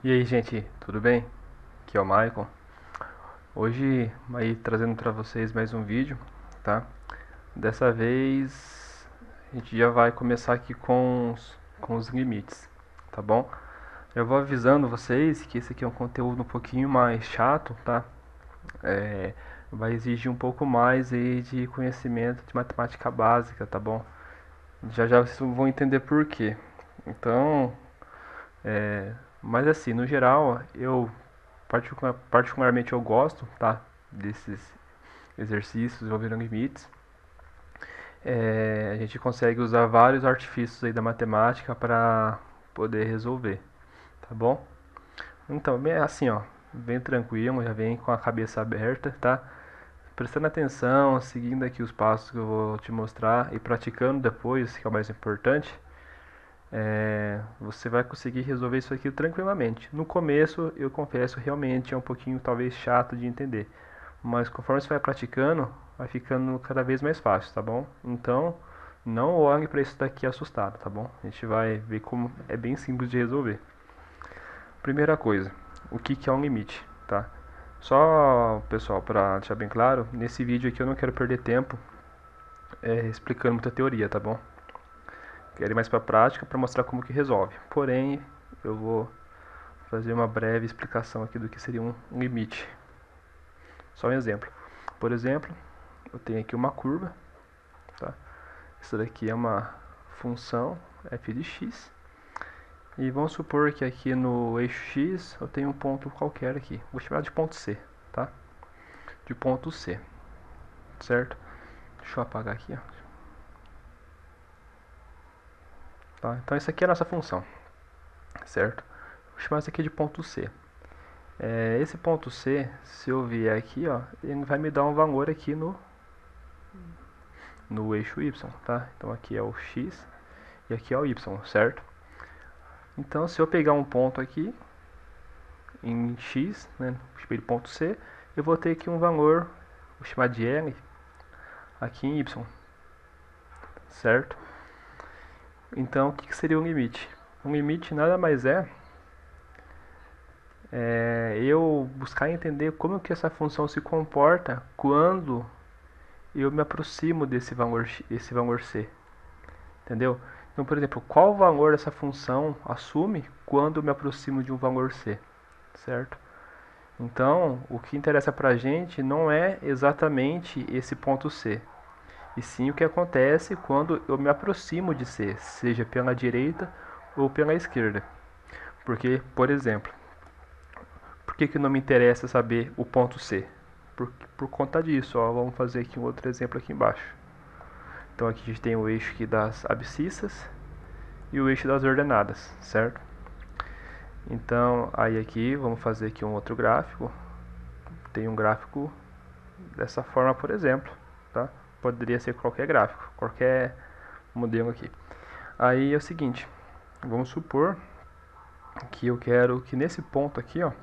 E aí, gente, tudo bem? Aqui é o Michael. Hoje, aí trazendo para vocês mais um vídeo, tá? Dessa vez, a gente já vai começar aqui com os limites, tá bom? Eu vou avisando vocês que esse aqui é um conteúdo um pouquinho mais chato, tá? É, vai exigir um pouco mais aí de conhecimento de matemática básica, tá bom? Já já vocês vão entender por quê. Então, mas assim, no geral, eu particularmente eu gosto, tá? Desses exercícios envolvendo limites. A gente consegue usar vários artifícios aí da matemática para poder resolver, tá bom? Então, bem assim, ó, bem tranquilo, já vem com a cabeça aberta, tá? Prestando atenção, seguindo aqui os passos que eu vou te mostrar e praticando depois, que é o mais importante, você vai conseguir resolver isso aqui tranquilamente. No começo, eu confesso, realmente é um pouquinho talvez chato de entender, mas conforme você vai praticando, vai ficando cada vez mais fácil, tá bom? Então, não olhe para isso daqui assustado, tá bom? A gente vai ver como é bem simples de resolver. Primeira coisa, o que é um limite, tá? Só, pessoal, para deixar bem claro, nesse vídeo aqui eu não quero perder tempo explicando muita teoria, tá bom? Quero ir mais para a prática para mostrar como que resolve. Porém, eu vou fazer uma breve explicação aqui do que seria um limite. Só um exemplo. Por exemplo, eu tenho aqui uma curva, tá? Isso daqui é uma função f de x. E vamos supor que aqui no eixo x eu tenho um ponto qualquer aqui. Vou chamar de ponto C, tá? De ponto C, certo? Deixa eu apagar aqui, ó. Tá? Então isso aqui é a nossa função, certo? Vou chamar isso aqui de ponto C. Esse ponto C, se eu vier aqui, ó, ele vai me dar um valor aqui no eixo y, tá? Então aqui é o x e aqui é o y, certo? Então se eu pegar um ponto aqui em x, né, de ponto C, eu vou ter aqui um valor, vou chamar de L, aqui em y, certo? Então o que seria um limite? Um limite nada mais é eu buscar entender como que essa função se comporta quando eu me aproximo esse valor c, entendeu? Então, por exemplo, qual valor essa função assume quando eu me aproximo de um valor c, certo? Então, o que interessa para a gente não é exatamente esse ponto C, e sim o que acontece quando eu me aproximo de C, seja pela direita ou pela esquerda. Porque, por exemplo, por que não me interessa saber o ponto C? Por conta disso, ó, vamos fazer aqui um outro exemplo aqui embaixo. Então aqui a gente tem o eixo aqui das abscissas e o eixo das ordenadas, certo? Então, aí aqui, vamos fazer aqui um outro gráfico. Tem um gráfico dessa forma, por exemplo, tá? Poderia ser qualquer gráfico, qualquer modelo aqui. Aí é o seguinte, vamos supor que eu quero que nesse ponto aqui, ó,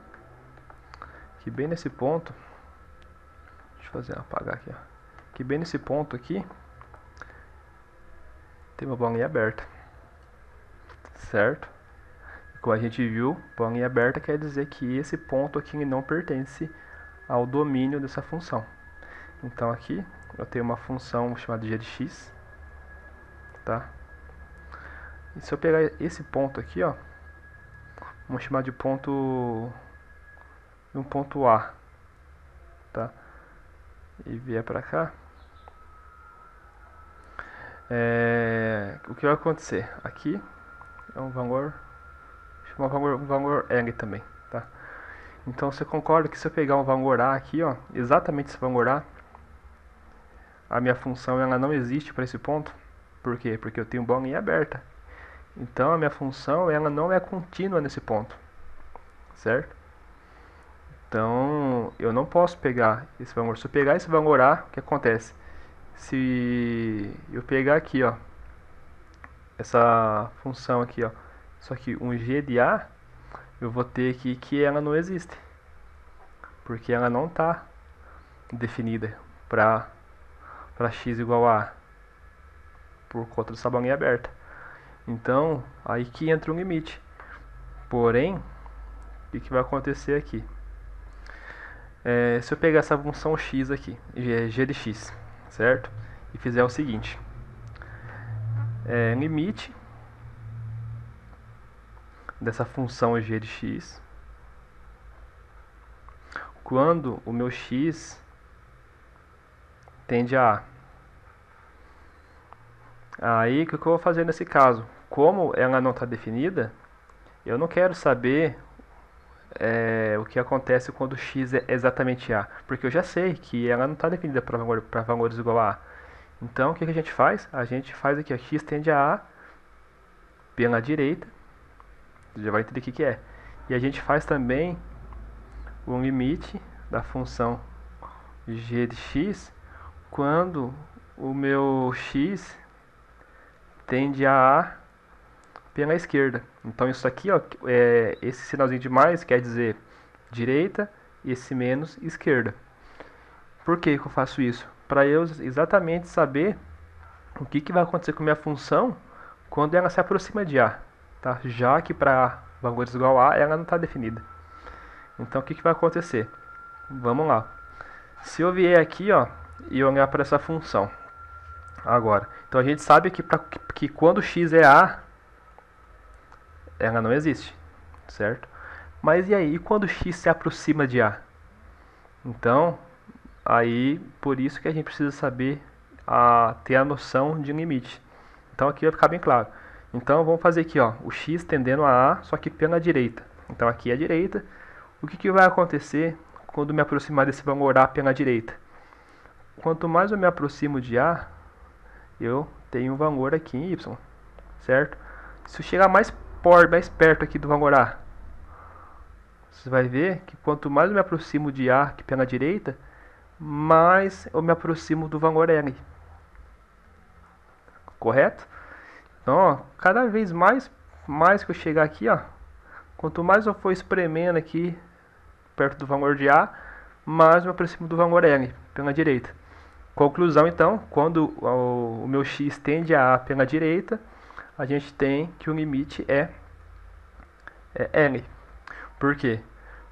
que bem nesse ponto, deixa eu fazer apagar aqui, ó, que bem nesse ponto aqui tem uma bolinha aberta, certo? Como a gente viu, bolinha aberta quer dizer que esse ponto aqui não pertence ao domínio dessa função. Então aqui eu tenho uma função chamada g de x, tá? E se eu pegar esse ponto aqui, ó, vamos chamar de um ponto A, tá? E vier para cá, o que vai acontecer? Aqui é um valor, chamar um valor L também, tá? Então você concorda que se eu pegar um valor A aqui, ó, exatamente esse valor a minha função ela não existe para esse ponto? Por quê? Porque eu tenho bolinha aberta. Então a minha função ela não é contínua nesse ponto, certo? Então eu não posso pegar esse valor. Se eu pegar esse valor A, o que acontece? Se eu pegar aqui, ó, essa função aqui, ó, só que um g de A, eu vou ter aqui que ela não existe, porque ela não está definida para x igual a por conta dessa bolinha aberta. Então, aí que entra um limite. Porém, que vai acontecer aqui? Se eu pegar essa função x aqui, g de x, certo? E fizer o seguinte, limite dessa função g de x quando o meu x tende a A. Aí, o que eu vou fazer nesse caso? Como ela não está definida, eu não quero saber o que acontece quando x é exatamente A, porque eu já sei que ela não está definida para valores igual a A. Então, o que a gente faz? A gente faz aqui, ó, x tende a A pela direita, você já vai entender o que é. E a gente faz também o limite da função g de x quando o meu x tende a A pela esquerda. Então isso aqui, ó, esse sinalzinho de mais quer dizer direita e esse menos esquerda. Por que eu faço isso? Para eu exatamente saber o que vai acontecer com a minha função quando ela se aproxima de A. Tá? Já que para valores igual a A ela não está definida. Então o que vai acontecer? Vamos lá. Se eu vier aqui, ó, e olhar para essa função agora, então a gente sabe que quando x é A, ela não existe, certo? Mas e aí, e quando x se aproxima de A? Então, aí, por isso que a gente precisa saber ter a noção de limite. Então aqui vai ficar bem claro. Então vamos fazer aqui, ó, o x tendendo a A, só que pela direita. Então aqui é a direita. O que vai acontecer quando me aproximar desse valor A pela direita? Quanto mais eu me aproximo de A, eu tenho um valor aqui em Y, certo? Se eu chegar mais perto aqui do valor A, você vai ver que quanto mais eu me aproximo de A aqui pela direita, mais eu me aproximo do valor L. Correto? Então, ó, cada vez mais que eu chegar aqui, ó, quanto mais eu for espremendo aqui perto do valor de A, mais eu me aproximo do valor L pela direita. Conclusão, então, quando o meu x tende a A pela direita, a gente tem que o limite é L. Por quê?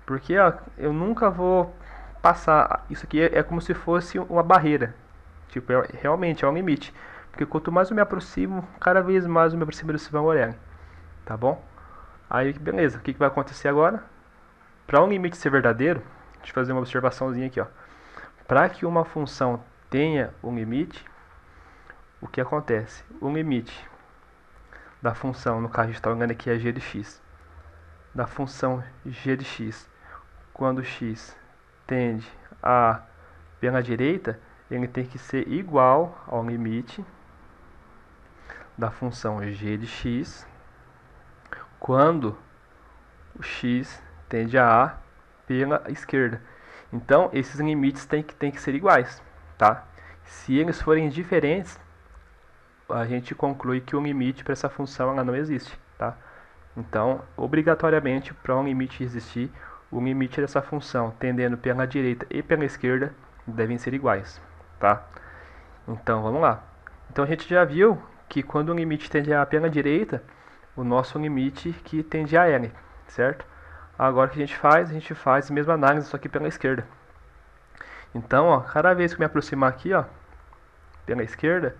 Porque ó, eu nunca vou passar. Isso aqui é como se fosse uma barreira. Tipo, realmente é um limite. Porque quanto mais eu me aproximo, cada vez mais eu me aproximo desse valor L. Tá bom? Aí, beleza. O que vai acontecer agora? Para um limite ser verdadeiro, deixa eu fazer uma observaçãozinha aqui. Para que uma função tenha um limite, o que acontece? O limite da função, no caso a gente está olhando aqui é g de x, da função g de x, quando x tende a pela direita, ele tem que ser igual ao limite da função g de x quando o x tende a pela esquerda. Então, esses limites têm que ser iguais, tá? Se eles forem diferentes, a gente conclui que o limite para essa função ela não existe, tá? Então, obrigatoriamente, para um limite existir, o limite dessa função tendendo pela direita e pela esquerda devem ser iguais, tá? Então, vamos lá. Então, a gente já viu que quando o limite tende a pela direita, o nosso limite que tende a L, certo? Agora o que a gente faz? A gente faz a mesma análise, só que pela esquerda. Então, ó, cada vez que eu me aproximar aqui, ó, pela esquerda,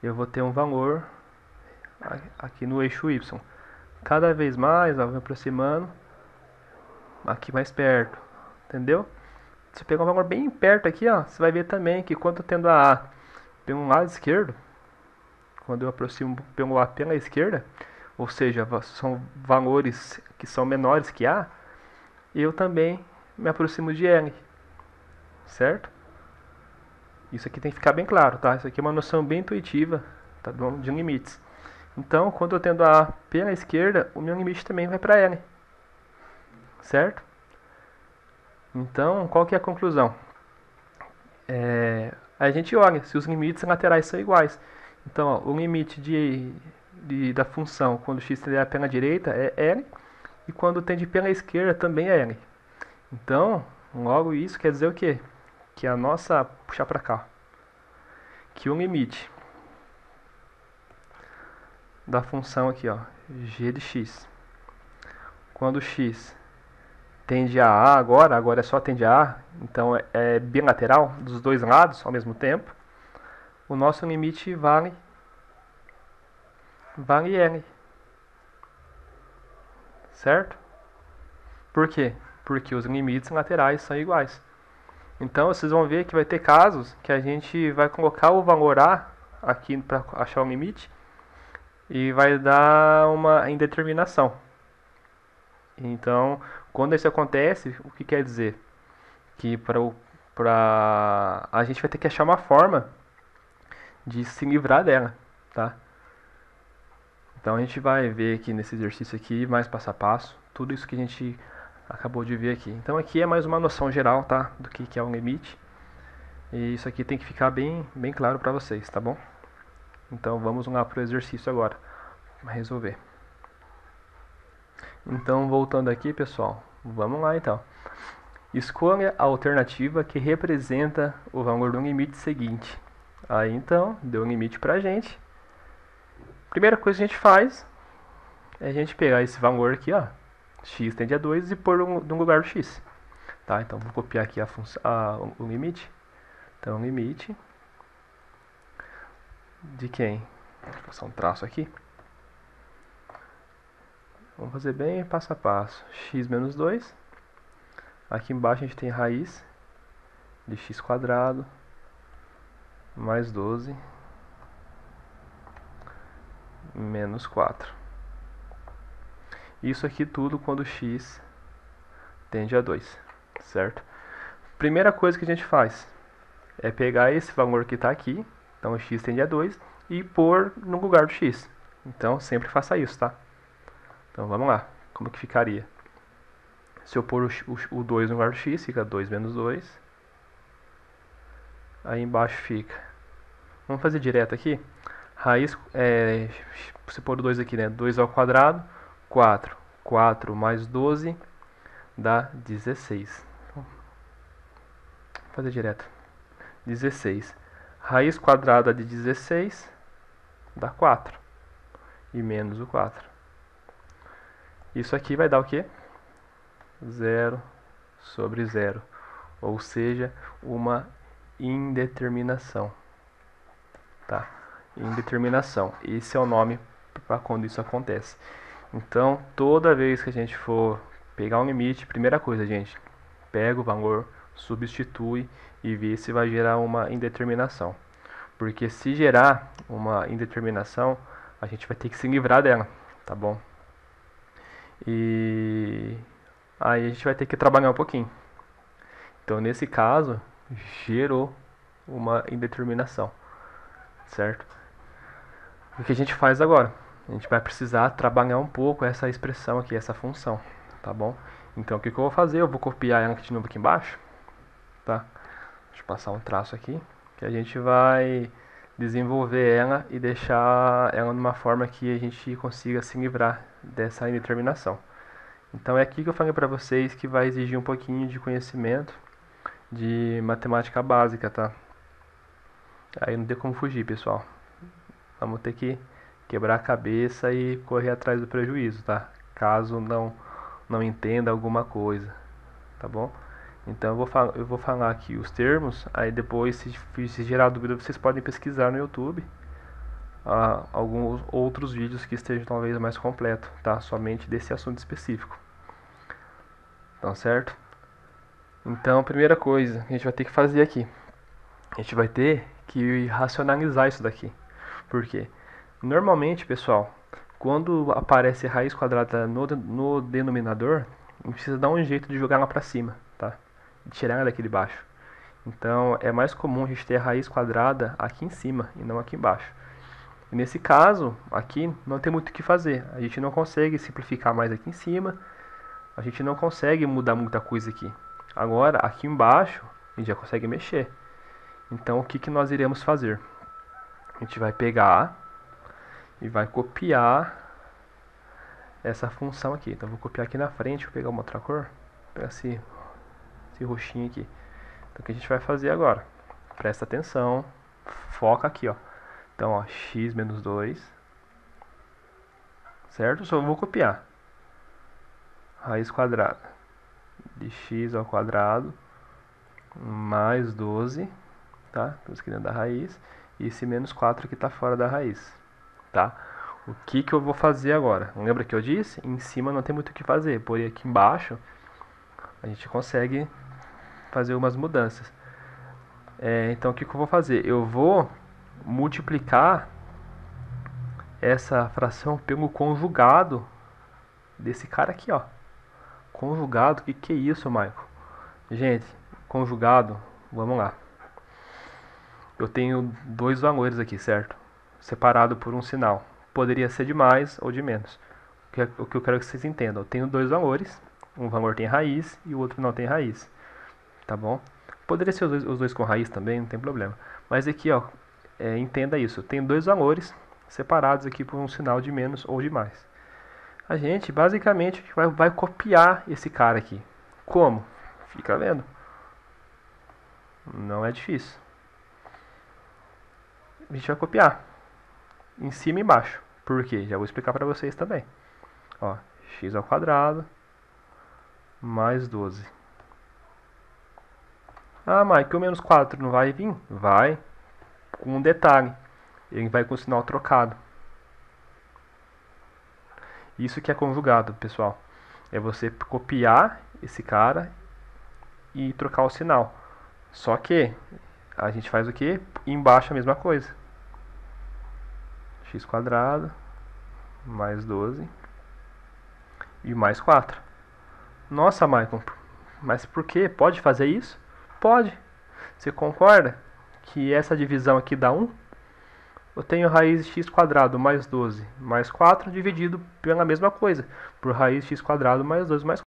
eu vou ter um valor aqui no eixo Y. Cada vez mais, ó, me aproximando, aqui mais perto, entendeu? Se eu pegar um valor bem perto aqui, ó, você vai ver também que quando eu tendo a A pelo lado esquerdo, quando eu aproximo pelo A pela esquerda, ou seja, são valores que são menores que A, eu também me aproximo de L, certo? Isso aqui tem que ficar bem claro, tá? Isso aqui é uma noção bem intuitiva, tá, de limites. Então, quando eu tendo a pela esquerda, o meu limite também vai para L, certo? Então, qual que é a conclusão? A gente olha se os limites laterais são iguais. Então, ó, o limite da função quando x tende pela direita é L, e quando tende pela esquerda também é L. Então, logo isso quer dizer o quê? Que a nossa... puxar para cá. Que o limite da função aqui, ó, g de x, quando x tende a A agora é só tende a A, então é bilateral dos dois lados ao mesmo tempo, o nosso limite vale L, certo? Por quê? Porque os limites laterais são iguais. Então vocês vão ver que vai ter casos que a gente vai colocar o valor A aqui para achar o limite e vai dar uma indeterminação. Então, quando isso acontece, o que quer dizer? Que a gente vai ter que achar uma forma de se livrar dela, tá? Então a gente vai ver aqui nesse exercício aqui, mais passo a passo, tudo isso que a gente acabou de ver aqui. Então aqui é mais uma noção geral, tá? Do que é um limite. E isso aqui tem que ficar bem claro para vocês, tá bom? Então vamos lá para o exercício agora, para resolver. Então voltando aqui, pessoal, vamos lá então. Escolha a alternativa que representa o valor do limite seguinte. Aí então, deu um limite pra gente. Primeira coisa que a gente faz é a gente pegar esse valor aqui, ó, x tende a 2 e pôr no lugar do x. Tá? Então vou copiar aqui o limite. Então limite de quem? Vou passar um traço aqui. Vamos fazer bem passo a passo. X menos 2. Aqui embaixo a gente tem raiz de x quadrado mais 12 menos 4. Isso aqui tudo quando x tende a 2, certo? Primeira coisa que a gente faz é pegar esse valor que está aqui, então x tende a 2, e pôr no lugar do x. Então sempre faça isso, tá? Então vamos lá, como que ficaria? Se eu pôr o 2 no lugar do x, fica 2 menos 2. Aí embaixo fica, vamos fazer direto aqui, raiz, você pôr o 2 aqui, né? 2 ao quadrado, 4. 4 mais 12 dá 16. Vou fazer direto. 16. Raiz quadrada de 16 dá 4. E menos o 4. Isso aqui vai dar o quê? 0 sobre 0. Ou seja, uma indeterminação. Tá? Indeterminação. Esse é o nome para quando isso acontece. Então, toda vez que a gente for pegar um limite, primeira coisa, gente, pega o valor, substitui e vê se vai gerar uma indeterminação. Porque se gerar uma indeterminação, a gente vai ter que se livrar dela, tá bom? E aí a gente vai ter que trabalhar um pouquinho. Então, nesse caso, gerou uma indeterminação, certo? O que a gente faz agora? A gente vai precisar trabalhar um pouco essa expressão aqui, essa função, tá bom? Então o que eu vou fazer? Eu vou copiar ela de novo aqui embaixo, tá? Deixa eu passar um traço aqui, que a gente vai desenvolver ela e deixar ela numa forma que a gente consiga se livrar dessa indeterminação. Então é aqui que eu falei para vocês que vai exigir um pouquinho de conhecimento de matemática básica, tá? Aí não tem como fugir, pessoal. Vamos ter que quebrar a cabeça e correr atrás do prejuízo, tá? Caso não entenda alguma coisa, tá bom? Então eu vou falar aqui os termos, aí depois se gerar dúvida vocês podem pesquisar no YouTube alguns outros vídeos que estejam talvez mais completo, tá? Somente desse assunto específico. Então, certo? Então, a primeira coisa que a gente vai ter que fazer aqui, a gente vai ter que racionalizar isso daqui. Por quê? Normalmente, pessoal, quando aparece raiz quadrada no denominador, a gente precisa dar um jeito de jogar ela para cima, tá? De tirar ela daqui de baixo. Então, é mais comum a gente ter a raiz quadrada aqui em cima e não aqui embaixo. E nesse caso, aqui não tem muito o que fazer. A gente não consegue simplificar mais aqui em cima. A gente não consegue mudar muita coisa aqui. Agora, aqui embaixo, a gente já consegue mexer. Então, o que, que nós iremos fazer? A gente vai pegar e vai copiar essa função aqui. Então, vou copiar aqui na frente, vou pegar uma outra cor. Vou pegar esse roxinho aqui. Então, o que a gente vai fazer agora? Presta atenção, foca aqui, ó. Então, ó, x menos 2, certo? Só vou copiar. Raiz quadrada de x ao quadrado mais 12, tá? Estamos aqui dentro da raiz. E esse menos 4 aqui está fora da raiz, tá? O que eu vou fazer agora? Lembra que eu disse? Em cima não tem muito o que fazer, porém aqui embaixo a gente consegue fazer umas mudanças. Então o que eu vou fazer? Eu vou multiplicar essa fração pelo conjugado desse cara aqui, ó. Conjugado, o que é isso, Michael? Gente, conjugado, vamos lá. Eu tenho dois valores aqui, certo? Separado por um sinal. Poderia ser de mais ou de menos. O que eu quero que vocês entendam. Eu tenho dois valores. Um valor tem raiz e o outro não tem raiz. Tá bom? Poderia ser os dois com raiz também, não tem problema. Mas aqui, ó, entenda isso. Eu tenho dois valores separados aqui por um sinal de menos ou de mais. A gente, basicamente, vai copiar esse cara aqui. Como? Fica vendo. Não é difícil. A gente vai copiar em cima e embaixo. Por quê? Já vou explicar para vocês também. Ó, x ao quadrado mais 12. Ah, Mike, o menos 4 não vai vir? Vai. Com um detalhe. Ele vai com o sinal trocado. Isso que é conjugado, pessoal. É você copiar esse cara e trocar o sinal. Só que a gente faz o quê? Embaixo a mesma coisa. X quadrado mais 12 e mais 4. Nossa, Michael, mas por que? Pode fazer isso? Pode. Você concorda que essa divisão aqui dá 1? Eu tenho raiz de x quadrado mais 12 mais 4 dividido pela mesma coisa, por raiz de x quadrado mais 12 mais